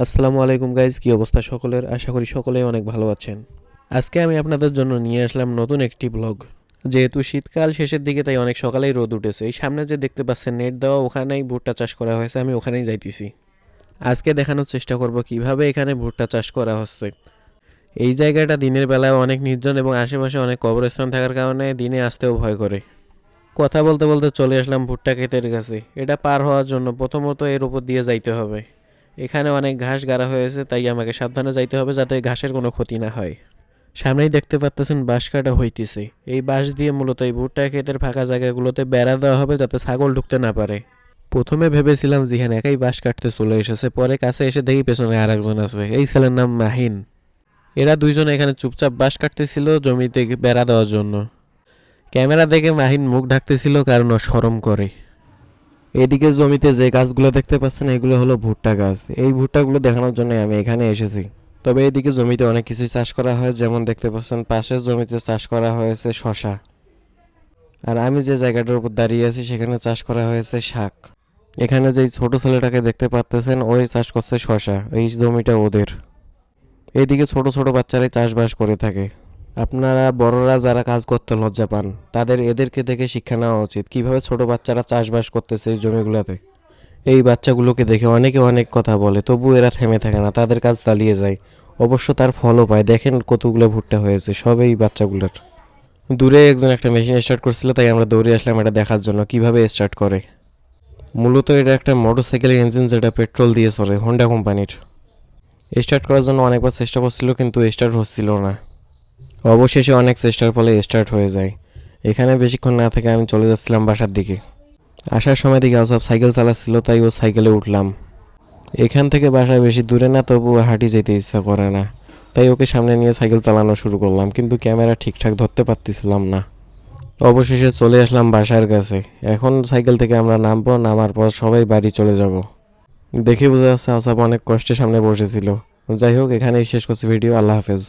আসসালামু আলাইকুম গাইজ, কি অবস্থা সকলের? আশা করি সকলেই অনেক ভালো আছেন। আজকে আমি আপনাদের জন্য নিয়ে আসলাম নতুন একটি ব্লগ। যেহেতু শীতকাল শেষের দিকে, তাই অনেক সকালেই রোদ উঠেছে। এই সামনে যে দেখতে পাচ্ছেন নেট দেওয়া, ওখানেই ভুট্টা চাষ করা হয়েছে, আমি ওখানেই যাইতেছি। আজকে দেখানোর চেষ্টা করব কিভাবে এখানে ভুট্টা চাষ করা হচ্ছে। এই জায়গাটা দিনের বেলায় অনেক নির্জন এবং আশেপাশে অনেক কবরস্থান থাকার কারণে দিনে আসতেও ভয় করে। কথা বলতে বলতে চলে আসলাম ভুট্টা ক্ষেতের কাছে। এটা পার হওয়ার জন্য প্রথমত এর উপর দিয়ে যাইতে হবে। এখানে অনেক ঘাস গাড়া হয়েছে, তাই আমাকে সাবধানে যাইতে হবে যাতে ঘাসের কোনো ক্ষতি না হয়। সামনেই দেখতে পাচ্তেছেন বাঁশ কাটা হইতেছে। এই বাঁশ দিয়ে মূলত এই ভুট্টা ক্ষেতের ফাঁকা জায়গাগুলোতে বেড়া দেওয়া হবে যাতে ছাগল ঢুকতে না পারে। প্রথমে ভেবেছিলাম জিহান একাই বাঁশ কাটতে চলে এসেছে, পরে কাছে এসে দেখি পেছনে আর একজন আছে। এই ছেলের নাম মাহিন। এরা দুইজন এখানে চুপচাপ বাঁশ কাটতেছিল জমিতে বেড়া দেওয়ার জন্য। ক্যামেরা দেখে মাহিন মুখ ঢাকতেছিল কারণ ও শরম করে। এদিকে জমিতে যে গাছগুলো দেখতে পাচ্ছেন এগুলো হলো ভুট্টা গাছ। এই ভুট্টাগুলো দেখানোর জন্য আমি এখানে এসেছি। তবে এদিকে জমিতে অনেক কিছুই চাষ করা হয়, যেমন দেখতে পাচ্ছেন পাশের জমিতে চাষ করা হয়েছে শশা। আর আমি যে জায়গাটার উপর দাঁড়িয়ে আছি সেখানে চাষ করা হয়েছে শাক। এখানে যেই ছোট ছেলেটাকে দেখতে পাচ্তেছেন ওই চাষ করছে শশা, এই জমিটা ওদের। এইদিকে ছোট ছোট বাচ্চারাই চাষবাস করে থাকে। আপনারা বড়রা যারা কাজ করতে লজ্জা পান, তাদের এদেরকে দেখে শিক্ষা নেওয়া উচিত কিভাবে ছোট বাচ্চারা চাষবাস করতেছে এই জমিগুলোতে। এই বাচ্চাগুলোকে দেখে অনেকে অনেক কথা বলে, তবু এরা থেমে থাকে না, তাদের কাজ চালিয়ে যায়। অবশ্য তার ফলও পায়। দেখেন কতগুলো ভুট্টা হয়েছে সব এই বাচ্চাগুলোর। দূরে একজন একটা মেশিন স্টার্ট করছিল, তাই আমরা দৌড়ে আসলাম এটা দেখার জন্য কিভাবে স্টার্ট করে। মূলত এটা একটা মোটরসাইকেলের ইঞ্জিন যেটা পেট্রোল দিয়ে চলে, হোন্ডা কোম্পানির। স্টার্ট করার জন্য অনেকবার চেষ্টা করছিল কিন্তু স্টার্ট হচ্ছিল না। অবশেষে অনেক চেষ্টার ফলে স্টার্ট হয়ে যায়। এখানে বেশিক্ষণ না থেকে আমি চলে যাচ্ছিলাম বাসার দিকে। আসার সময় দিকে সব সাইকেল চালাচ্ছিল, তাই ও সাইকেলে উঠলাম। এখান থেকে বাসায় বেশি দূরে না, তবুও হাঁটি যেতে ইচ্ছা করে না, তাই ওকে সামনে নিয়ে সাইকেল চালানো শুরু করলাম, কিন্তু ক্যামেরা ঠিকঠাক ধরতে পারতেছিলাম না। অবশেষে চলে আসলাম বাসার কাছে। এখন সাইকেল থেকে আমরা নামবো, নামার পর সবাই বাড়ি চলে যাব। দেখে বোঝা যাচ্ছে আসাব অনেক কষ্টে সামনে বসেছিল। যাই হোক, এখানেই শেষ করছি ভিডিও। আল্লাহ হাফেজ।